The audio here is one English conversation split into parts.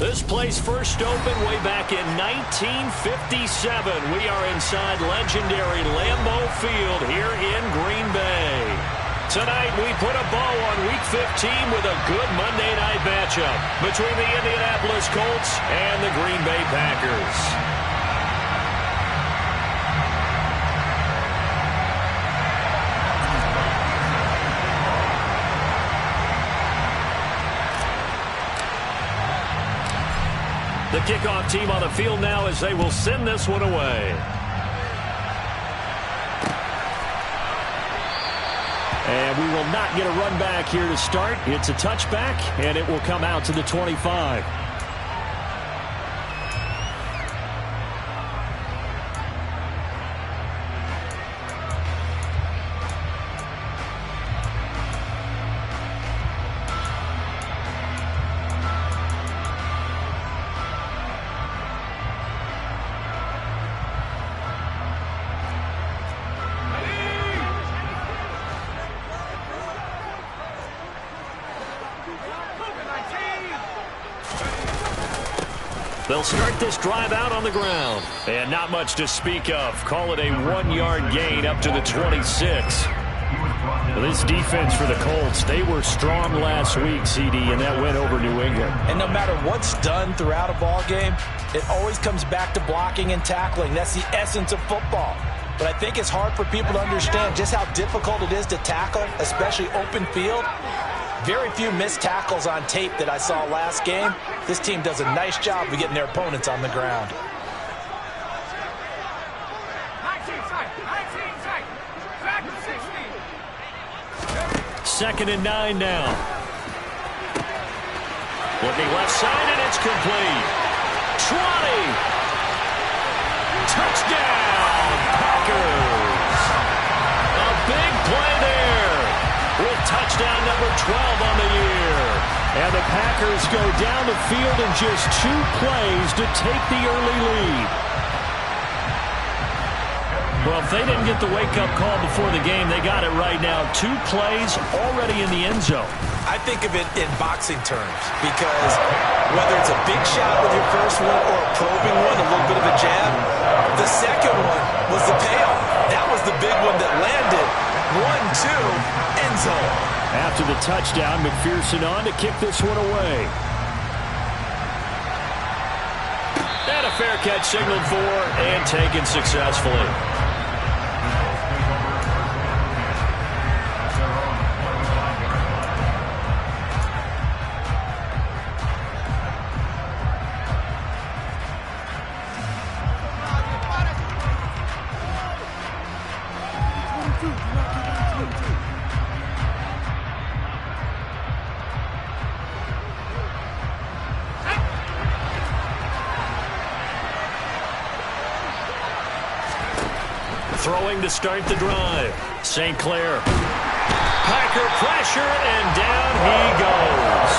This place first opened way back in 1957. We are inside legendary Lambeau Field here in Green Bay. Tonight, we put a bow on Week 15 with a good Monday night matchup between the Indianapolis Colts and the Green Bay Packers. The kickoff team on the field now as they will send this one away. And we will not get a run back here to start. It's a touchback, and it will come out to the 25. They'll start this drive out on the ground. And not much to speak of. Call it a 1-yard gain up to the 26. This defense for the Colts, they were strong last week, CD, and that went over New England. And no matter what's done throughout a ball game, it always comes back to blocking and tackling. That's the essence of football. But I think it's hard for people to understand just how difficult it is to tackle, especially open field. Very few missed tackles on tape that I saw last game. This team does a nice job of getting their opponents on the ground. Second and 9 now. Looking left side, and it's complete. 20. Touchdown, Packers. A big play there with touchdown number 12 on the year. And the Packers go down the field in just 2 plays to take the early lead. Well, if they didn't get the wake-up call before the game, they got it right now. 2 plays already in the end zone. I think of it in boxing terms because whether it's a big shot with your first one or a probing one, a little bit of a jab, the second one was the payoff. That was the big one that landed. 1-2, end zone. After the touchdown, McPherson on to kick this one away. And a fair catch signaled for and taken successfully. Throwing to start the drive. St. Clair. Packer pressure, and down he goes.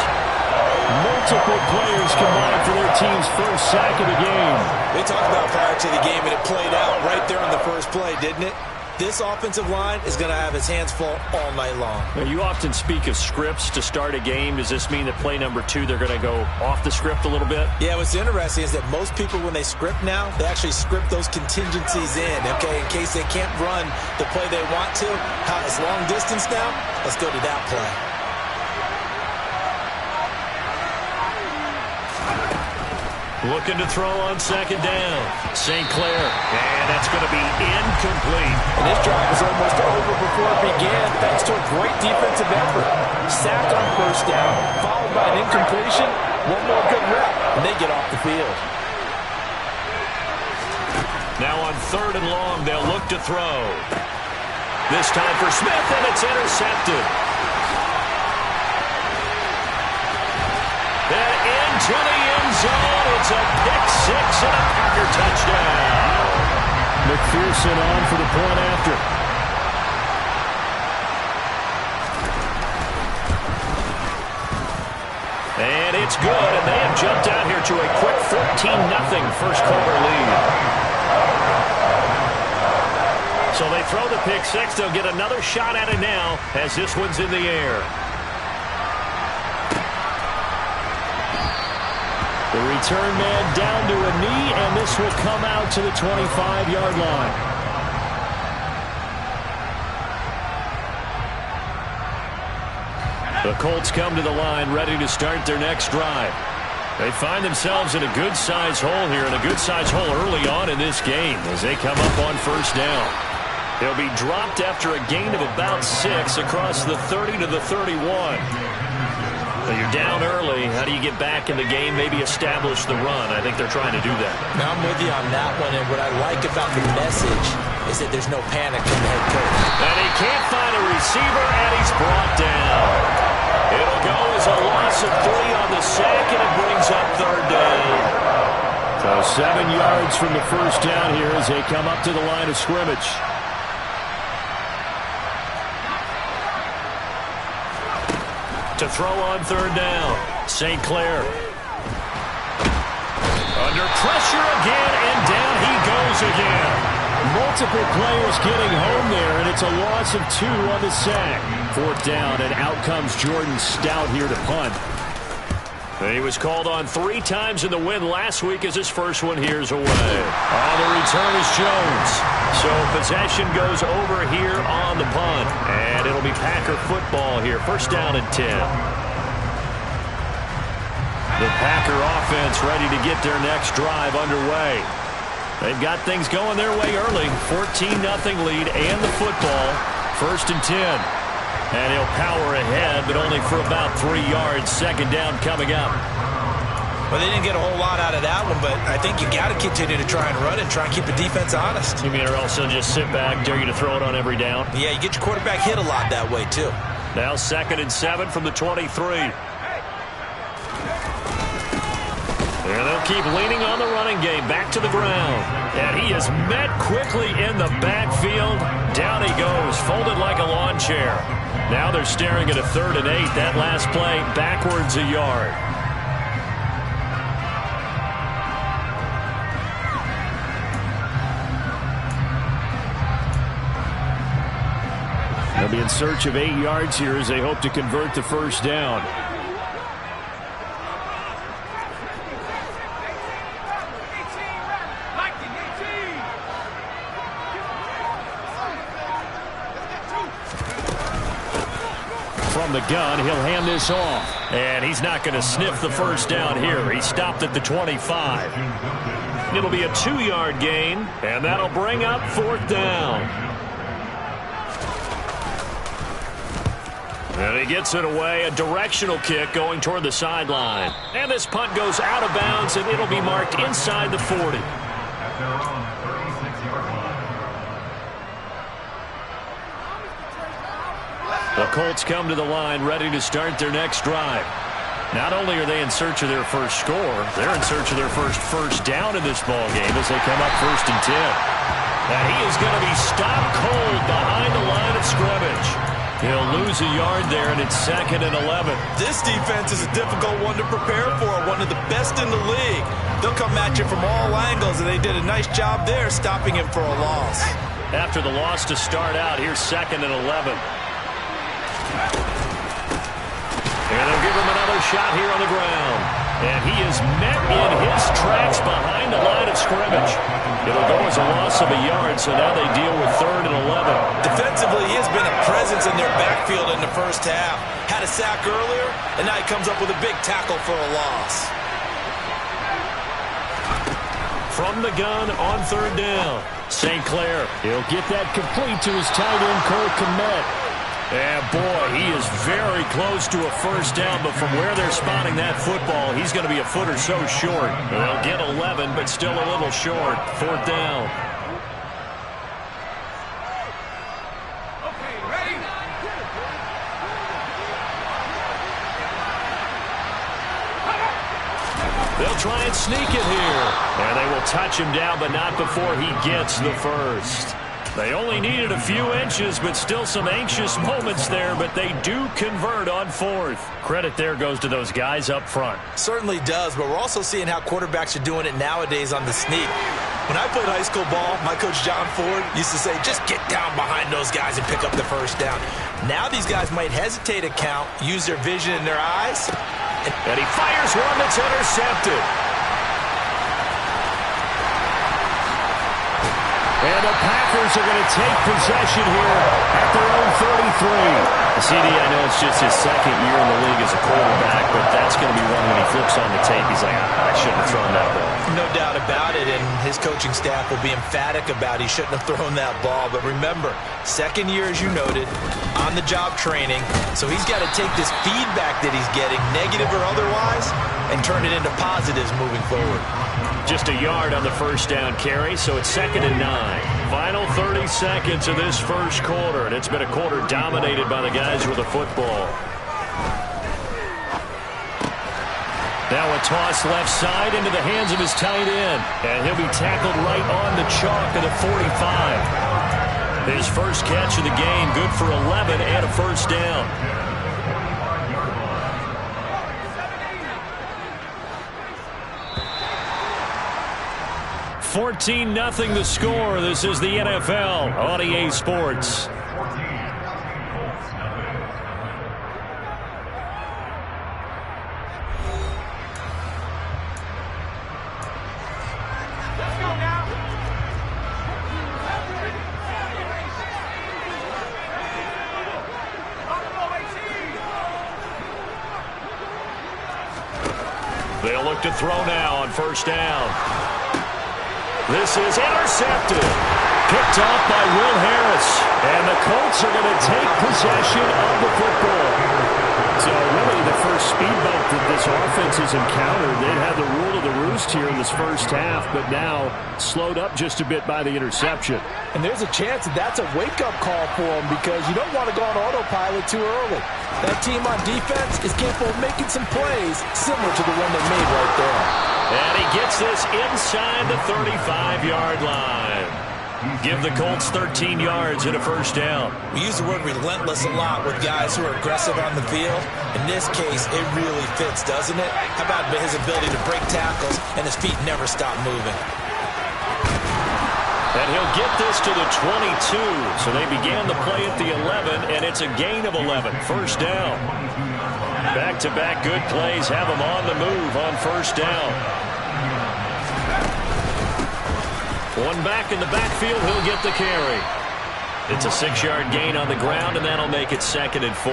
Multiple players combined for their team's first sack of the game. We talked about prior to the game, and it played out right there in the first play, didn't it? This offensive line is going to have his hands full all night long. Now, you often speak of scripts to start a game. Does this mean that play number 2, they're going to go off the script a little bit? Yeah, what's interesting is that most people, when they script now, they actually script those contingencies in, okay, in case they can't run the play they want to. It's long distance now. Let's go to that play. Looking to throw on second down. St. Clair. And that's going to be incomplete. And this drive was almost over before it began thanks to a great defensive effort. Sack on first down, followed by an incompletion. One more good rep, and they get off the field. Now on 3rd and long, they'll look to throw. This time for Smith, and it's intercepted. And into the end zone. It's a pick-6 and a Packer touchdown. McPherson on for the point after. And it's good, and they have jumped out here to a quick 14-0 first-quarter lead. So they throw the pick-6. They'll get another shot at it now as this one's in the air. The return man down to a knee, and this will come out to the 25-yard line. The Colts come to the line, ready to start their next drive. They find themselves in a good-sized hole here, and a good-sized hole early on in this game as they come up on first down. They'll be dropped after a gain of about 6 across the 30 to the 31. So you're down early. How do you get back in the game, maybe establish the run? I think they're trying to do that. Now I'm with you on that one, and what I like about the message is that there's no panic from the head coach. And he can't find a receiver, and he's brought down. It'll go as a loss of 3 on the sack, and it brings up third down. So 7 yards from the first down here as they come up to the line of scrimmage. To throw on third down, St. Clair. Under pressure again, and down he goes again. Multiple players getting home there, and it's a loss of 2 on the sack. Fourth down, and out comes Jordan Stout here to punt. He was called on 3 times in the win last week as his first one here's away. On the return is Jones. So possession goes over here on the punt. And it'll be Packer football here. First down and 10. The Packer offense ready to get their next drive underway. They've got things going their way early. 14-0 lead and the football. First and 10. And he'll power ahead, but only for about 3 yards. Second down coming up. Well, they didn't get a whole lot out of that one, but I think you got to continue to try and run and try and keep the defense honest. You mean or else they'll just sit back, dare you to throw it on every down? Yeah, you get your quarterback hit a lot that way, too. Now second and 7 from the 23. And they'll keep leaning on the running game. Back to the ground. And he is met quickly in the backfield. Down he goes, folded like a lawn chair. Now they're staring at a 3rd and 8. That last play, backwards a yard. They'll be in search of 8 yards here as they hope to convert the first down. From the gun, he'll hand this off. And he's not going to sniff the first down here. He stopped at the 25. It'll be a 2-yard gain, and that'll bring up 4th down. And he gets it away, a directional kick going toward the sideline. And this punt goes out of bounds, and it'll be marked inside the 40. The Colts come to the line ready to start their next drive. Not only are they in search of their first score, they're in search of their first down in this ball game as they come up 1st and 10. And he is going to be stopped cold behind the line of scrimmage. He'll lose a yard there, and it's 2nd and 11. This defense is a difficult one to prepare for, one of the best in the league. They'll come at you from all angles, and they did a nice job there stopping him for a loss. After the loss to start out, here's 2nd and 11. And they'll give him another shot here on the ground. And he is met in his tracks behind the line of scrimmage. It'll go as a loss of a yard, so now they deal with 3rd and 11. Defensively, he has been a presence in their backfield in the first half. Had a sack earlier, and now he comes up with a big tackle for a loss. From the gun on 3rd down, St. Clair. He'll get that complete to his tight end, Cole Kmet. And boy, he is very close to a first down, but from where they're spotting that football, he's going to be a foot or so short. They'll get 11, but still a little short. 4th down. Okay, ready? They'll try and sneak it here. And they will touch him down, but not before he gets the first. They only needed a few inches, but still some anxious moments there, but they do convert on 4th. Credit there goes to those guys up front. Certainly does, but we're also seeing how quarterbacks are doing it nowadays on the sneak. When I played high school ball, my coach John Ford used to say, just get down behind those guys and pick up the first down. Now these guys might hesitate to count, use their vision in their eyes. And he fires one that's intercepted. And the Packers are going to take possession here at their own 33. CD, I know it's just his second year in the league as a quarterback, but that's going to be one when he flips on the tape. He's like, I shouldn't have thrown that ball. No doubt about it, and his coaching staff will be emphatic about he shouldn't have thrown that ball. But remember, second year, as you noted, on-the-job training, so he's got to take this feedback that he's getting, negative or otherwise, and turn it into positives moving forward. Just a yard on the first down carry, so it's 2nd and 9. Final 30 seconds of this first quarter, and it's been a quarter dominated by the guys with the football. Now a toss left side into the hands of his tight end, and he'll be tackled right on the chalk at the 45. His first catch of the game, good for 11 and a first down. 14-0 the score. This is the NFL on EA Sports. They'll look to throw now on first down. This is intercepted. Picked off by Will Harris. And the Colts are going to take possession of the football. So really the first speed bump that this offense has encountered. They'd had the rule of the roost here in this first half, but now slowed up just a bit by the interception. And there's a chance that that's a wake-up call for them because you don't want to go on autopilot too early. That team on defense is capable of making some plays similar to the one they made right there. And he gets this inside the 35-yard line. Give the Colts 13 yards and a first down. We use the word relentless a lot with guys who are aggressive on the field. In this case, it really fits, doesn't it? How about his ability to break tackles and his feet never stop moving? And he'll get this to the 22. So they began the play at the 11, and it's a gain of 11. First down. Back-to-back good plays have him on the move on first down. One back in the backfield, he'll get the carry. It's a 6-yard gain on the ground, and that'll make it 2nd and 4.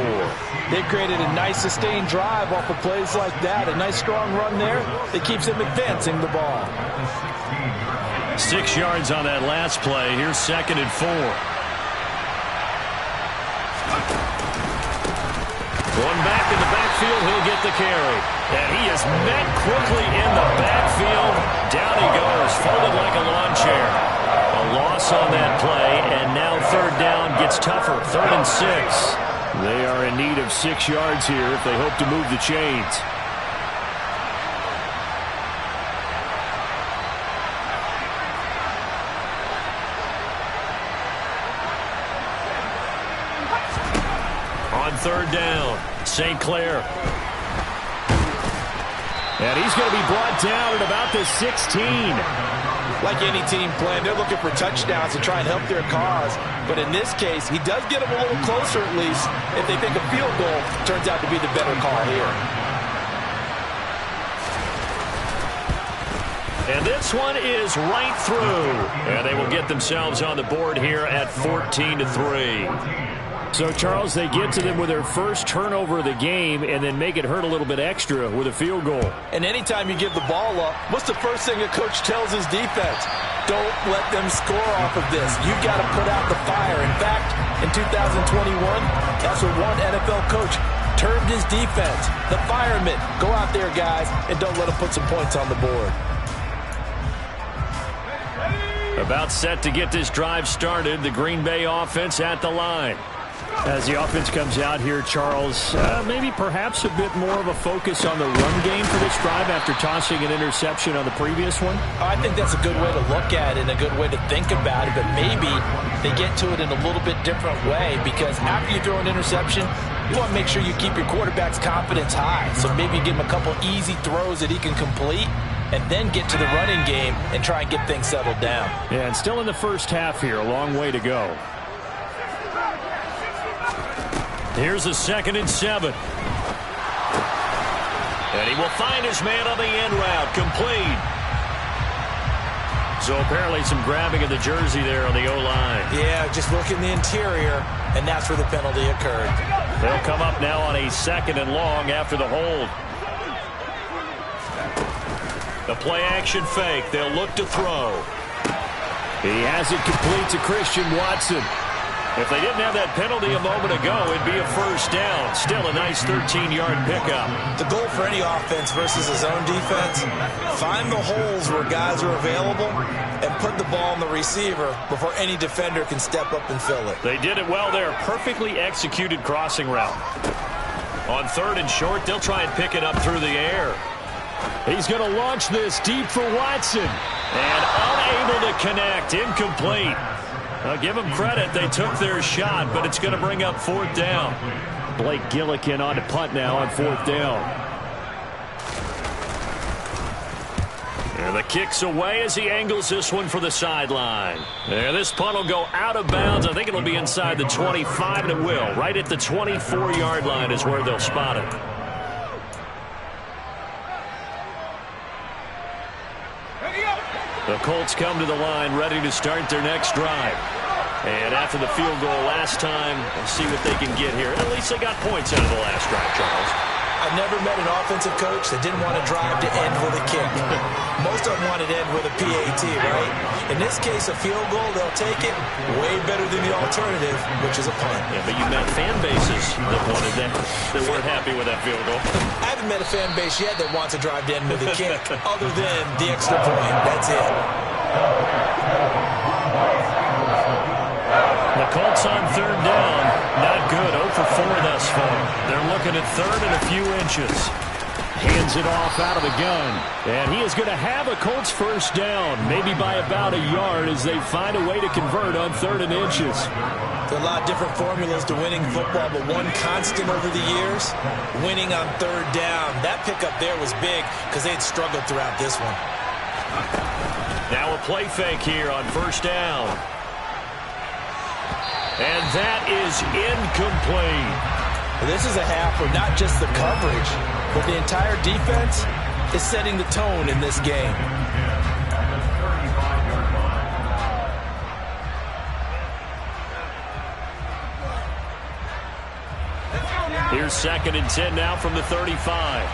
They created a nice sustained drive off of plays like that. A nice strong run there that keeps them advancing the ball. 6 yards on that last play. Here's 2nd and 4. One back in the backfield, he'll get the carry. And he is met quickly in the backfield. Down he goes, folded like a lawn chair. A loss on that play, and now third down gets tougher. 3rd and 6. They are in need of 6 yards here if they hope to move the chains. On third down, St. Clair. And he's going to be brought down at about the 16. Like any team playing, they're looking for touchdowns to try and help their cause. But in this case, he does get them a little closer at least if they think a field goal turns out to be the better call here. And this one is right through. And they will get themselves on the board here at 14-3. So, Charles, they get to them with their first turnover of the game and then make it hurt a little bit extra with a field goal. And anytime you give the ball up, what's the first thing a coach tells his defense? Don't let them score off of this. You've got to put out the fire. In fact, in 2021, that's what one NFL coach termed his defense. The firemen. Go out there, guys, and don't let them put some points on the board. About set to get this drive started, the Green Bay offense at the line. As the offense comes out here, Charles, maybe perhaps a bit more of a focus on the run game for this drive after tossing an interception on the previous one? I think that's a good way to look at it and a good way to think about it, but maybe they get to it in a little bit different way because after you throw an interception, you want to make sure you keep your quarterback's confidence high. So maybe you give him a couple easy throws that he can complete and then get to the running game and try and get things settled down. Yeah, and still in the first half here, a long way to go. Here's a 2nd and 7. And he will find his man on the end route. Complete. So apparently some grabbing of the jersey there on the O-line. Yeah, just look in the interior, and that's where the penalty occurred. They'll come up now on a 2nd and long after the hold. The play action fake. They'll look to throw. He has it complete to Christian Watson. If they didn't have that penalty a moment ago, it'd be a first down. Still a nice 13-yard pickup. The goal for any offense versus a zone defense, find the holes where guys are available and put the ball on the receiver before any defender can step up and fill it. They did it well there. Perfectly executed crossing route. On 3rd and short, they'll try and pick it up through the air. He's going to launch this deep for Watson. And unable to connect. Incomplete. I'll give them credit. They took their shot, but it's going to bring up 4th down. Blake Gillikin on to punt now on 4th down. And the kick's away as he angles this one for the sideline. And this punt will go out of bounds. I think it'll be inside the 25, and it will. Right at the 24-yard line is where they'll spot it. The Colts come to the line ready to start their next drive. And after the field goal last time, we'll see what they can get here. At least they got points out of the last drive, Charles. I've never met an offensive coach that didn't want to drive to end with a kick. Most of them wanted to end with a PAT, right? In this case, a field goal, they'll take it way better than the alternative, which is a punt. Yeah, but you met fan bases that wanted that weren't happy with that field goal. I haven't met a fan base yet that wants to drive to end with a kick, other than the extra point. That's it. The Colts on 3rd down. Not good. 0 for 4 thus far. They're looking at 3rd and a few inches. Hands it off out of the gun. And he is going to have a Colts first down, maybe by about a yard as they find a way to convert on 3rd and inches. There are a lot of different formulas to winning football, but one constant over the years, winning on 3rd down. That pickup there was big because they had struggled throughout this one. Now a play fake here on 1st down. And that is incomplete. This is a half where not just the coverage, but the entire defense is setting the tone in this game. Here's 2nd and 10 now from the 35.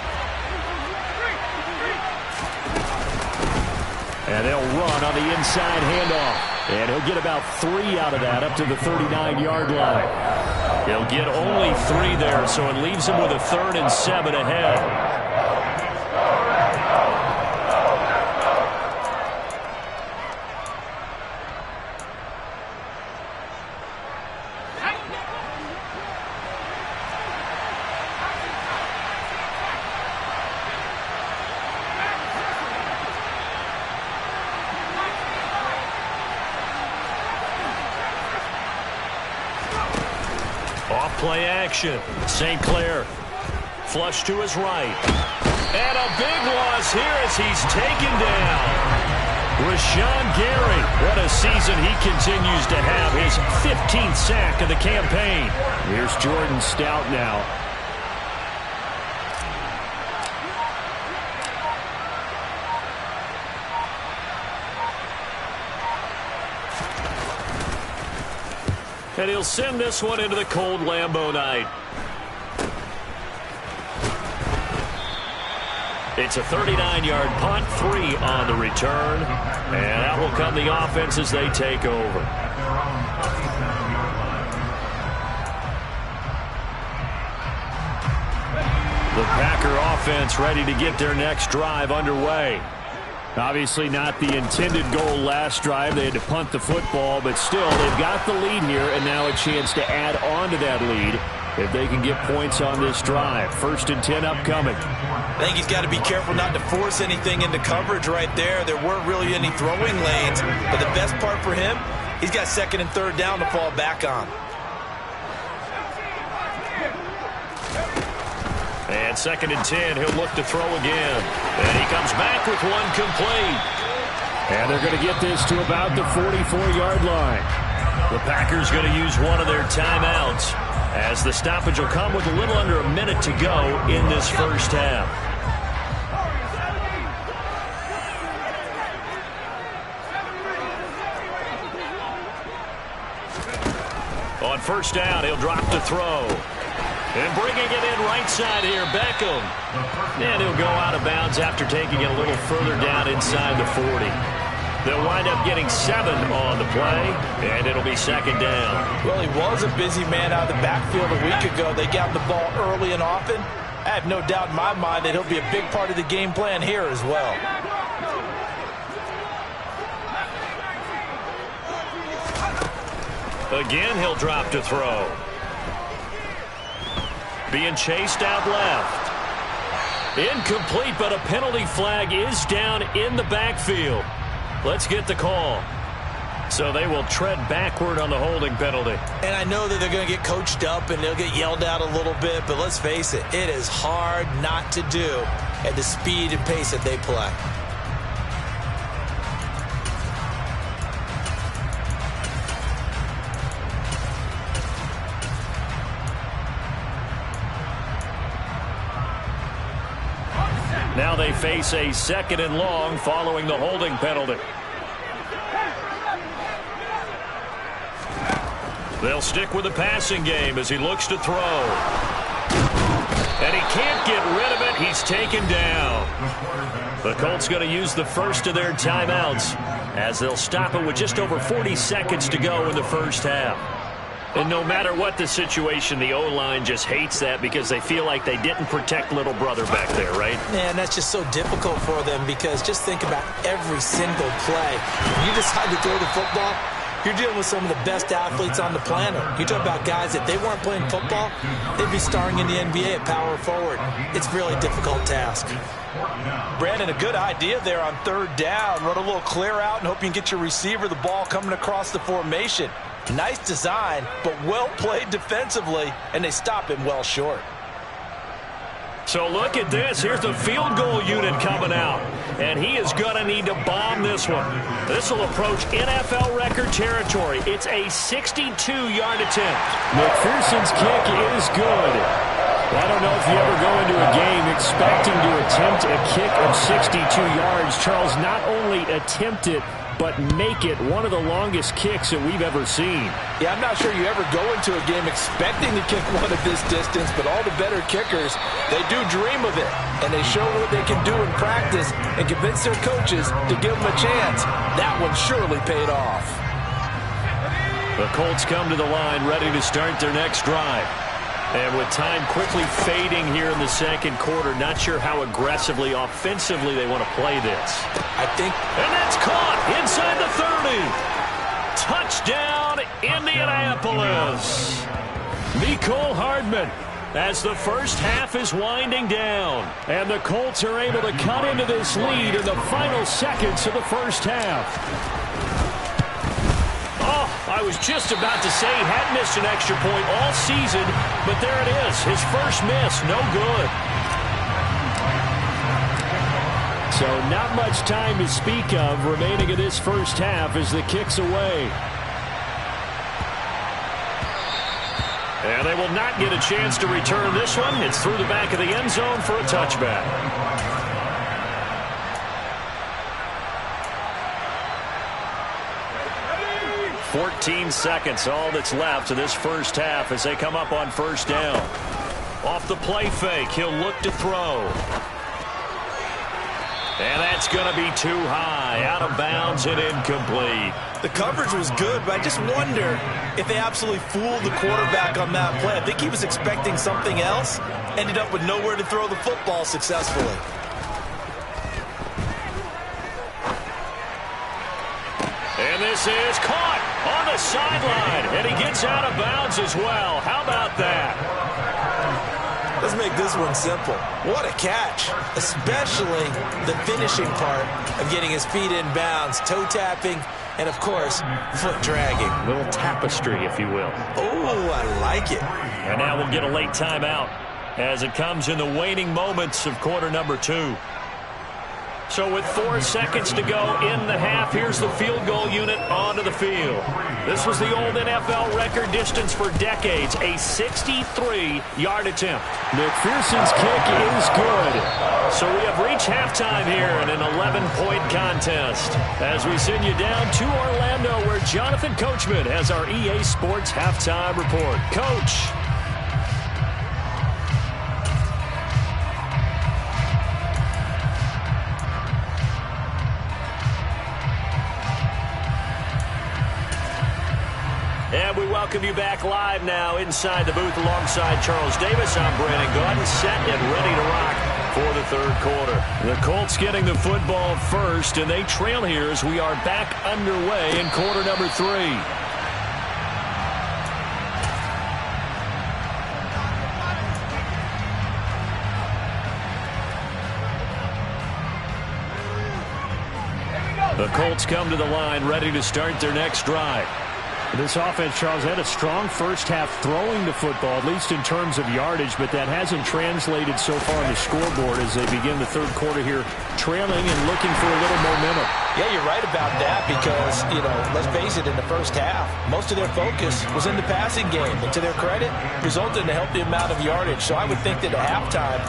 And they'll run on the inside handoff. And he'll get about 3 out of that up to the 39-yard line. He'll get only 3 there, so it leaves him with a 3rd and 7 ahead. Play action. St. Clair flush to his right. And a big loss here as he's taken down. Rashawn Gary. What a season he continues to have. His 15th sack of the campaign. Here's Jordan Stout now. And he'll send this one into the cold Lambeau night. It's a 39-yard punt, 3 on the return. And out will come the offense as they take over. The Packer offense ready to get their next drive underway. Obviously not the intended goal last drive. They had to punt the football, but still, they've got the lead here, and now a chance to add on to that lead if they can get points on this drive. 1st and 10 upcoming. I think he's got to be careful not to force anything into coverage right there. There weren't really any throwing lanes, but the best part for him, he's got 2nd and 3rd down to fall back on. And 2nd and 10, he'll look to throw again. And he comes back with one complete. And they're going to get this to about the 44-yard line. The Packers going to use one of their timeouts as the stoppage will come with a little under a minute to go in this first half. On first down, he'll drop to throw. And bringing it in right side here, Beckham. And he'll go out of bounds after taking it a little further down inside the 40. They'll wind up getting 7 on the play, and it'll be second down. Well, he was a busy man out of the backfield a week ago. They got the ball early and often. I have no doubt in my mind that he'll be a big part of the game plan here as well. Again, he'll drop to throw. Being chased out left. Incomplete, but a penalty flag is down in the backfield. Let's get the call. So they will tread backward on the holding penalty. And I know that they're going to get coached up and they'll get yelled at a little bit, but let's face it, it is hard not to do at the speed and pace that they play. Now they face a 2nd and long following the holding penalty. They'll stick with the passing game as he looks to throw. And he can't get rid of it. He's taken down. The Colts going to use the first of their timeouts as they'll stop it with just over 40 seconds to go in the first half. And no matter what the situation, the O-line just hates that because they feel like they didn't protect little brother back there, right? Man, that's just so difficult for them because just think about every single play. When you decide to throw the football, you're dealing with some of the best athletes on the planet. You talk about guys, if they weren't playing football, they'd be starring in the NBA at power forward. It's a really difficult task. Brandon, a good idea there on 3rd down. Run a little clear out and hope you can get your receiver the ball coming across the formation. Nice design, but well played defensively, and they stop him well short. So look at this. Here's the field goal unit coming out. And he is going to need to bomb this one. This will approach NFL record territory. It's a 62-yard attempt. McPherson's kick is good. I don't know if you ever go into a game expecting to attempt a kick of 62 yards. Charles, not only attempt it, but make it one of the longest kicks that we've ever seen. Yeah, I'm not sure you ever go into a game expecting to kick one of this distance, but all the better kickers, they do dream of it. And they show what they can do in practice and convince their coaches to give them a chance. That one surely paid off. The Colts come to the line ready to start their next drive. And with time quickly fading here in the second quarter, not sure how aggressively, offensively they want to play this. I think. And that's caught inside the 30. Touchdown, Indianapolis. Mecole Hardman as the first half is winding down. And the Colts are able to cut into this lead in the final seconds of the first half. Oh, I was just about to say he hadn't missed an extra point all season, but there it is. His first miss, no good. So not much time to speak of remaining in this first half as the kick's away. And they will not get a chance to return this one. It's through the back of the end zone for a touchback. 14 seconds, all that's left of this first half as they come up on first down. Off the play fake, he'll look to throw. And that's going to be too high, out of bounds and incomplete. The coverage was good, but I just wonder if they absolutely fooled the quarterback on that play. I think he was expecting something else, ended up with nowhere to throw the football successfully. And this is caught on the sideline, and he gets out of bounds as well. How about that? Let's make this one simple. What a catch, especially the finishing part of getting his feet in bounds, toe tapping, and of course, foot dragging. A little tapestry, if you will. Oh, I like it. And now we'll get a late timeout as it comes in the waning moments of quarter number 2. So with 4 seconds to go in the half, here's the field goal unit onto the field. This was the old NFL record distance for decades, a 63-yard attempt. McPherson's kick is good. So we have reached halftime here in an 11-point contest. As we send you down to Orlando, where Jonathan Coachman has our EA Sports halftime report. Coach. And we welcome you back live now inside the booth alongside Charles Davis. I'm Brandon Gordon, set and ready to rock for the third quarter. The Colts getting the football first, and they trail here as we are back underway in quarter number 3. The Colts come to the line ready to start their next drive. This offense, Charles, had a strong first half throwing the football, at least in terms of yardage, but that hasn't translated so far on the scoreboard as they begin the third quarter here, trailing and looking for a little momentum. Yeah, you're right about that because, let's face it, in the first half, most of their focus was in the passing game. And to their credit, resulted in a healthy amount of yardage. So I would think that at halftime,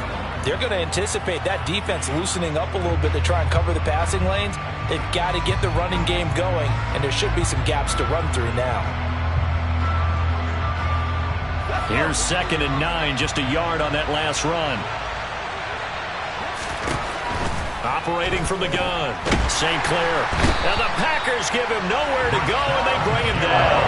they're going to anticipate that defense loosening up a little bit to try and cover the passing lanes. They've got to get the running game going, and there should be some gaps to run through now. Here's 2nd and 9, just a yard on that last run. Operating from the gun, St. Clair. Now the Packers give him nowhere to go, and they bring him down.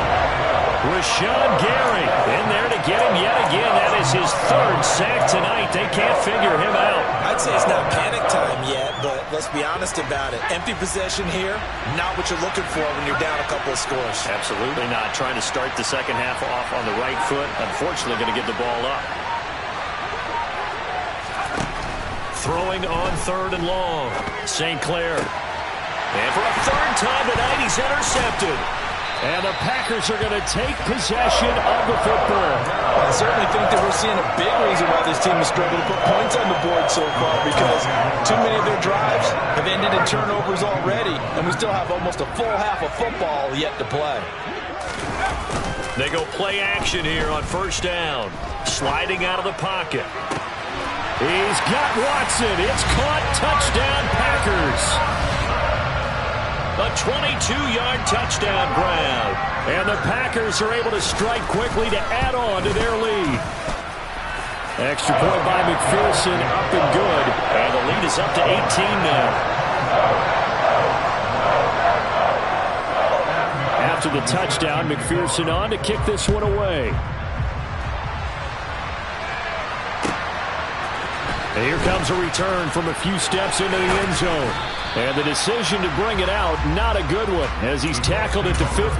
Rashawn Gary in there to get him yet again. That is his 3rd sack tonight. They can't figure him out. I'd say it's not panic time yet, but let's be honest about it. Empty possession here, not what you're looking for when you're down a couple of scores. Absolutely not. Trying to start the second half off on the right foot. Unfortunately, going to get the ball up. Throwing on 3rd and long. St. Clair. And for a 3rd time tonight, he's intercepted. And the Packers are going to take possession of the football. I certainly think that we're seeing a big reason why this team has struggled to put points on the board so far, because too many of their drives have ended in turnovers already, and we still have almost a full half of football yet to play. They go play action here on 1st down. Sliding out of the pocket. He's got Watson. It's caught. Touchdown, Packers. A 22-yard touchdown grab. And the Packers are able to strike quickly to add on to their lead. Extra point by McPherson, up and good. And the lead is up to 18 now. After the touchdown, McPherson on to kick this one away. And here comes a return from a few steps into the end zone. And the decision to bring it out, not a good one, as he's tackled at the 15.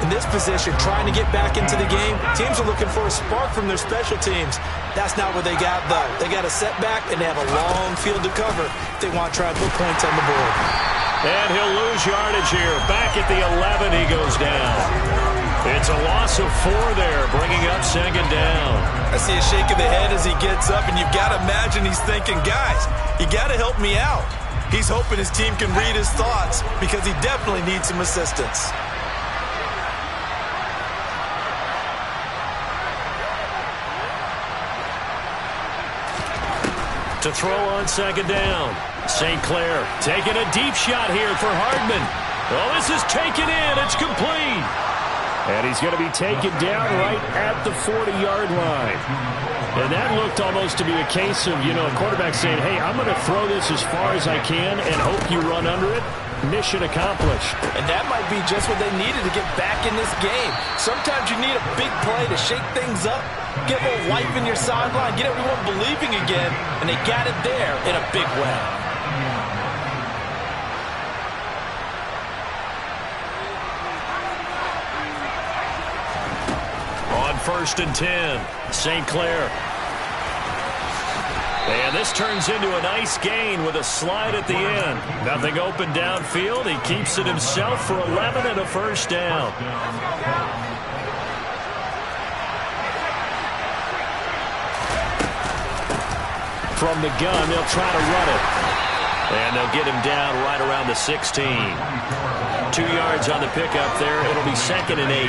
In this position, trying to get back into the game, teams are looking for a spark from their special teams. That's not what they got, though. They got a setback, and they have a long field to cover if they want to try and put points on the board. And he'll lose yardage here. Back at the 11, he goes down. It's a loss of 4 there, bringing up 2nd down. I see a shake of the head as he gets up, and you've got to imagine he's thinking, guys, you got to help me out. He's hoping his team can read his thoughts because he definitely needs some assistance. To throw on 2nd down. St. Clair taking a deep shot here for Hardman. Oh, this is taken in. It's complete. And he's going to be taken down right at the 40-yard line. And that looked almost to be a case of, a quarterback saying, hey, I'm going to throw this as far as I can and hope you run under it. Mission accomplished. And that might be just what they needed to get back in this game. Sometimes you need a big play to shake things up, get a little life in your sideline, get everyone believing again, and they got it there in a big way. On 1st and 10, St. Clair. And this turns into a nice gain with a slide at the end. Nothing open downfield. He keeps it himself for 11 and a 1st down. From the gun, they'll try to run it. And they'll get him down right around the 16. 2 yards on the pickup there. It'll be 2nd and 8.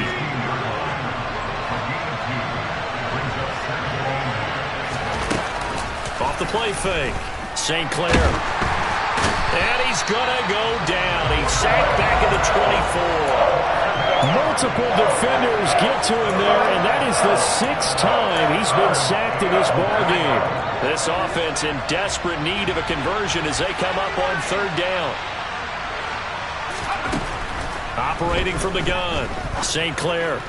Off the play fake. St. Clair. And he's going to go down. He's sacked back at the 24. Multiple defenders get to him there, and that is the 6th time he's been sacked in this ballgame. This offense in desperate need of a conversion as they come up on 3rd down. Operating from the gun, St. Clair.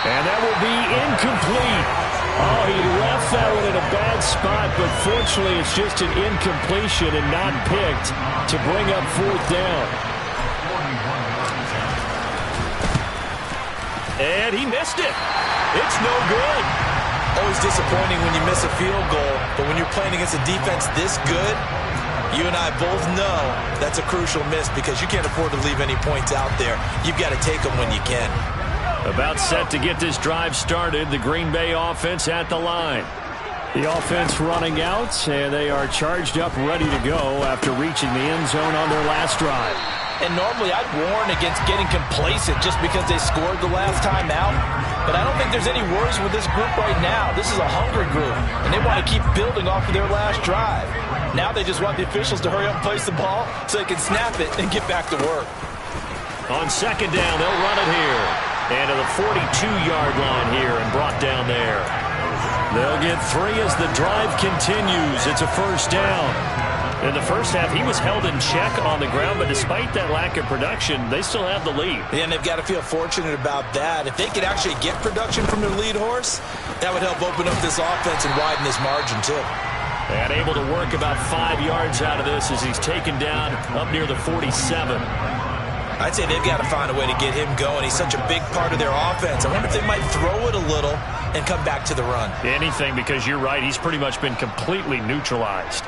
And that will be incomplete. Oh, he left that one in a bad spot, but fortunately it's just an incompletion and not picked to bring up 4th down. And he missed it. It's no good. Always disappointing when you miss a field goal, but when you're playing against a defense this good, you and I both know that's a crucial miss because you can't afford to leave any points out there. You've got to take them when you can. About set to get this drive started, the Green Bay offense at the line. The offense running out, and they are charged up, ready to go after reaching the end zone on their last drive. And normally I'd warn against getting complacent just because they scored the last time out. But I don't think there's any worries with this group right now. This is a hungry group, and they want to keep building off of their last drive. Now they just want the officials to hurry up and place the ball so they can snap it and get back to work. On 2nd down, they'll run it here. And to the 42-yard line here and brought down there. They'll get 3 as the drive continues. It's a 1st down. In the first half, he was held in check on the ground, but despite that lack of production, they still have the lead. And they've got to feel fortunate about that. If they could actually get production from their lead horse, that would help open up this offense and widen this margin too. And able to work about 5 yards out of this as he's taken down up near the 47. I'd say they've got to find a way to get him going. He's such a big part of their offense. I wonder if they might throw it a little and come back to the run. Anything, because you're right. He's pretty much been completely neutralized.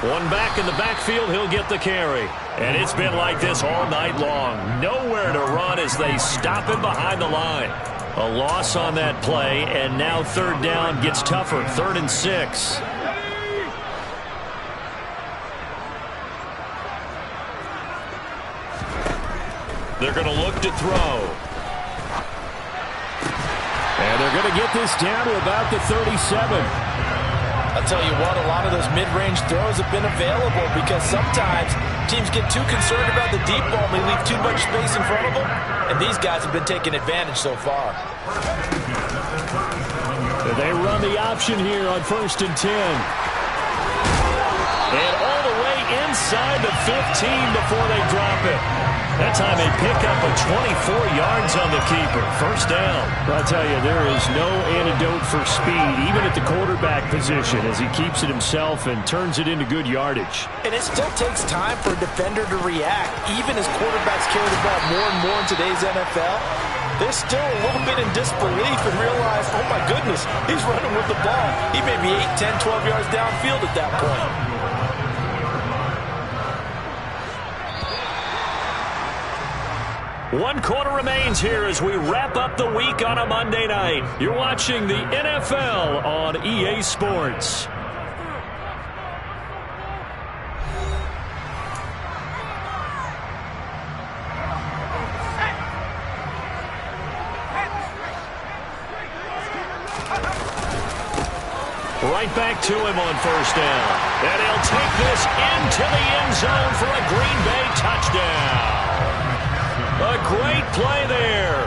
One back in the backfield, he'll get the carry. And it's been like this all night long. Nowhere to run as they stop him behind the line. A loss on that play, and now 3rd down gets tougher. 3rd and 6. They're going to look to throw. And they're going to get this down to about the 37. I'll tell you what, a lot of those mid-range throws have been available because sometimes teams get too concerned about the deep ball and they leave too much space in front of them, and these guys have been taking advantage so far. They run the option here on 1st and 10. And all the way inside the 15 before they drop it. That time they pick up a 24 yards on the keeper. 1st down. I'll tell you, there is no antidote for speed, even at the quarterback position, as he keeps it himself and turns it into good yardage. And it still takes time for a defender to react. Even as quarterbacks carry the ball more and more in today's NFL, they're still a little bit in disbelief and realize, oh my goodness, he's running with the ball. He may be 8, 10, 12 yards downfield at that point. One quarter remains here as we wrap up the week on a Monday night. You're watching the NFL on EA Sports. Right back to him on 1st down. And he'll take this into the end zone for a Green Bay touchdown. A great play there.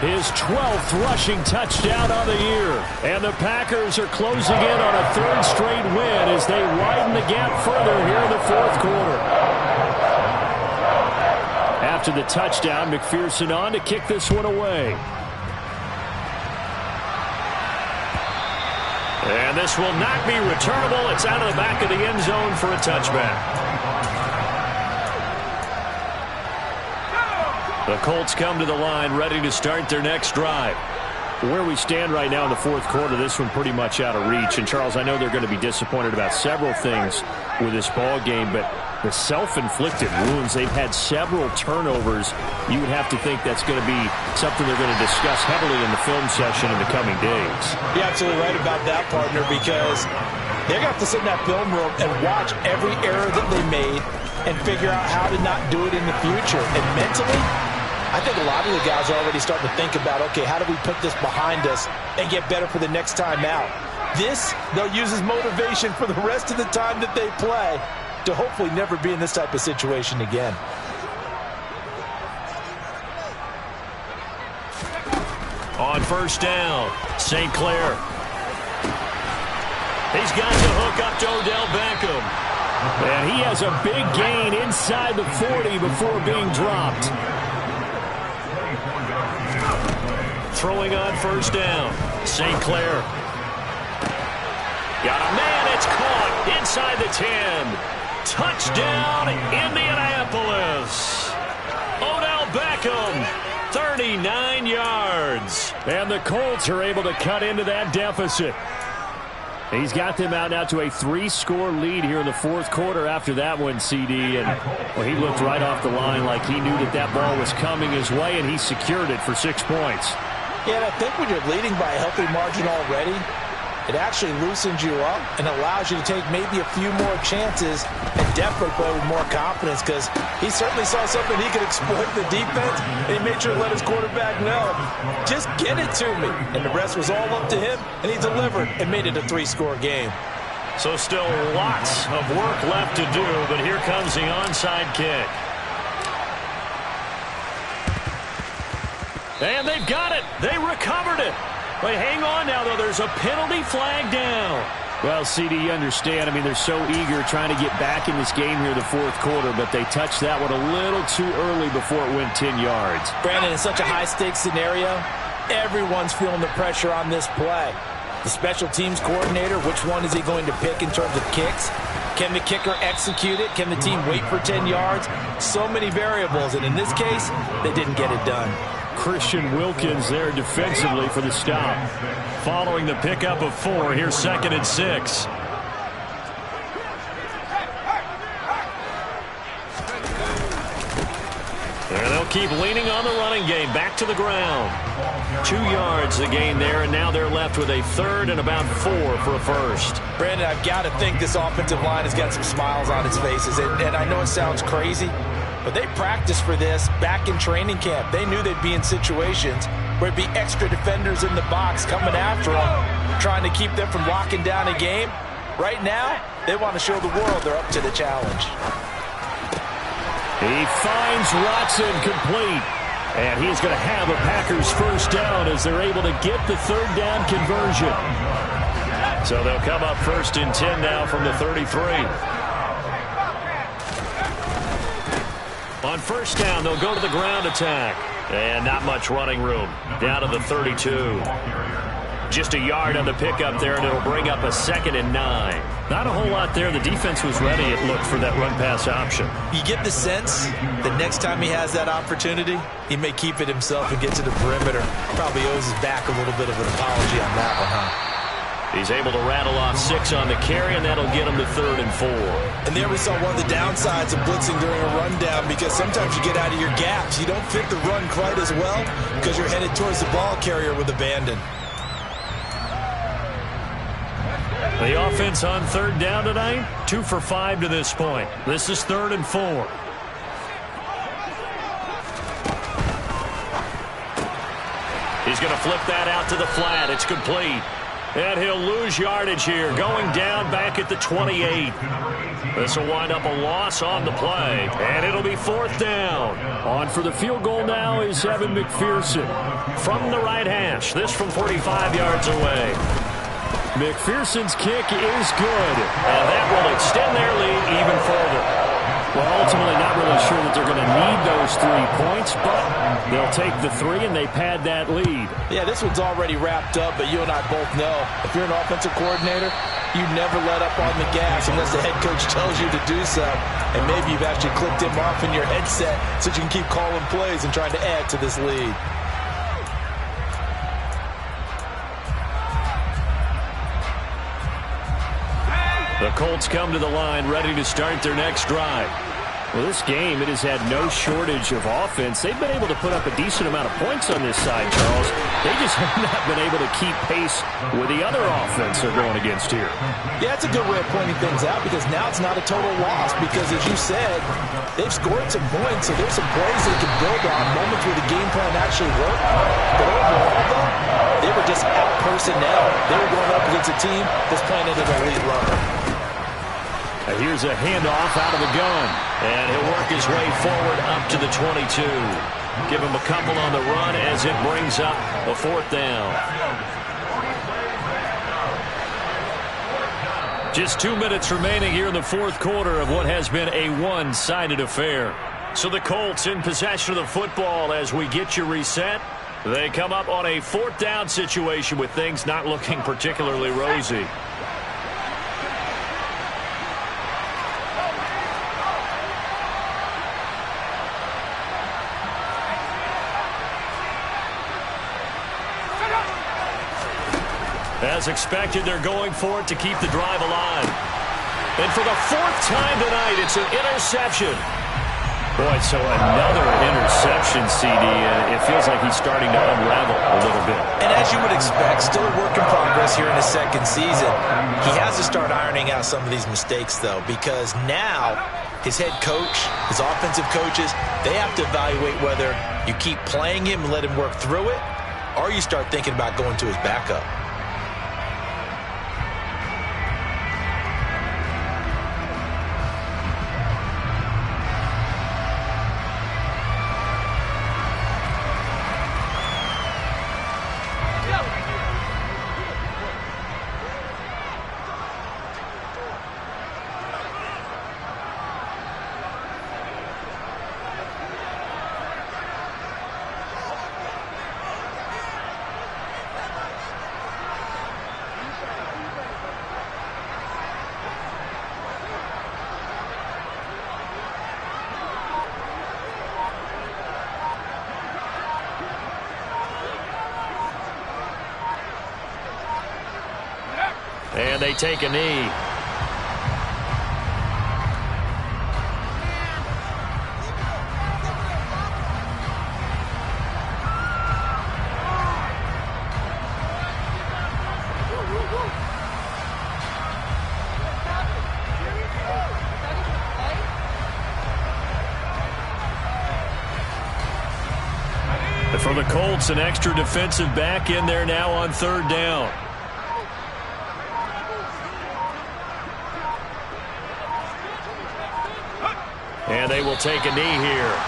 His 12th rushing touchdown on the year. And the Packers are closing in on a 3rd straight win as they widen the gap further here in the 4th quarter. After the touchdown, McPherson on to kick this one away. And this will not be returnable. It's out of the back of the end zone for a touchback. The Colts come to the line ready to start their next drive. Where we stand right now in the 4th quarter, this one pretty much out of reach. And, Charles, I know they're going to be disappointed about several things with this ball game, but the self-inflicted wounds, they've had several turnovers. You would have to think that's going to be something they're going to discuss heavily in the film session in the coming days. You're absolutely right about that, partner, because They're going to have to sit in that film room and watch every error that they made and figure out how to not do it in the future. And mentally, I think a lot of the guys are already starting to think about, okay, how do we put this behind us and get better for the next time out? This, they'll use as motivation for the rest of the time that they play to hopefully never be in this type of situation again. On first down, St. Clair. He's got the hook up to Odell Beckham. And he has a big gain inside the 40 before being dropped. Throwing on first down, St. Clair. Got a man, it's caught inside the 10. Touchdown, Indianapolis. Odell Beckham, 39 yards. And the Colts are able to cut into that deficit. He's got them out now to a 3-score lead here in the fourth quarter after that one, CD. And well, he looked right off the line like he knew that that ball was coming his way, and he secured it for 6 points. Yeah, and I think when you're leading by a healthy margin already, it actually loosens you up and allows you to take maybe a few more chances and definitely play with more confidence, because he certainly saw something he could exploit the defense, and he made sure to let his quarterback know, just get it to me. And the rest was all up to him, and he delivered and made it a 3-score game. So still lots of work left to do, but here comes the onside kick. And they've got it. They recovered it. But hang on now, though. There's a penalty flag down. Well, CD, you understand. I mean, they're so eager trying to get back in this game here in the fourth quarter, but they touched that one a little too early before it went 10 yards. Brandon, in such a high-stakes scenario, everyone's feeling the pressure on this play. The special teams coordinator, which one is he going to pick in terms of kicks? Can the kicker execute it? Can the team wait for 10 yards? So many variables, and in this case, they didn't get it done. Christian Wilkins there defensively for the stop. Following the pickup of 4, here's 2nd and 6. And they'll keep leaning on the running game. Back to the ground. 2 yards the gain there, and now they're left with a 3rd and about 4 for a first. Brandon, I've got to think this offensive line has got some smiles on its faces. And I know it sounds crazy, but they practiced for this back in training camp. They knew they'd be in situations where it'd be extra defenders in the box coming after them, trying to keep them from locking down a game. Right now, they want to show the world they're up to the challenge. He finds Watson complete. And he's going to have a Packers first down as they're able to get the 3rd down conversion. So they'll come up 1st and 10 now from the 33. On first down, they'll go to the ground attack. And not much running room. Down to the 32. Just a yard on the pickup there, and it'll bring up a 2nd and 9. Not a whole lot there. The defense was ready, it looked, for that run-pass option. You get the sense that next time he has that opportunity, he may keep it himself and get to the perimeter. Probably owes his back a little bit of an apology on that one, huh? He's able to rattle off 6 on the carry, and that'll get him to 3rd and 4. And there we saw one of the downsides of blitzing during a rundown, because sometimes you get out of your gaps. You don't fit the run quite as well because you're headed towards the ball carrier with abandon. The offense on 3rd down tonight, 2 for 5 to this point. This is 3rd and 4. He's going to flip that out to the flat. It's complete. And he'll lose yardage here, going down back at the 28. This will wind up a loss on the play, and it'll be 4th down. On for the field goal now is Evan McPherson. From the right hash, this from 45 yards away. McPherson's kick is good. And that will extend their lead even further. Well, ultimately not really sure that they're going to need those 3 points, but they'll take the 3 and they pad that lead. Yeah, this one's already wrapped up, but you and I both know if you're an offensive coordinator, you never let up on the gas unless the head coach tells you to do so. And maybe you've actually clicked him off in your headset so you can keep calling plays and trying to add to this lead. The Colts come to the line ready to start their next drive. Well, this game, it has had no shortage of offense. They've been able to put up a decent amount of points on this side, Charles. They just have not been able to keep pace with the other offense they're going against here. Yeah, that's a good way of pointing things out because now it's not a total loss because, as you said, they've scored some points, so there's some plays they can build on, moments where the game plan actually worked. But overall, though, they were just out-personnel. They were going up against a team that's playing at an elite level. Here's a handoff out of the gun. And he'll work his way forward up to the 22. Give him a couple on the run as it brings up a 4th down. Just 2 minutes remaining here in the 4th quarter of what has been a one-sided affair. So the Colts in possession of the football as we get you reset. They come up on a 4th down situation with things not looking particularly rosy. As expected, they're going for it to keep the drive alive. And for the 4th time tonight, it's an interception. Boy, so another interception, CD. It feels like he's starting to unravel a little bit. And as you would expect, still a work in progress here in his 2nd season. He has to start ironing out some of these mistakes, though, because now his head coach, his offensive coaches, they have to evaluate whether you keep playing him and let him work through it, or you start thinking about going to his backup. And they take a knee. And for the Colts, an extra defensive back in there now on 3rd down. And they will take a knee here.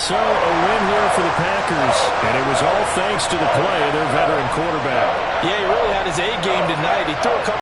So a win here for the Packers, and it was all thanks to the play of their veteran quarterback. Yeah, he really had his A game tonight. He threw a couple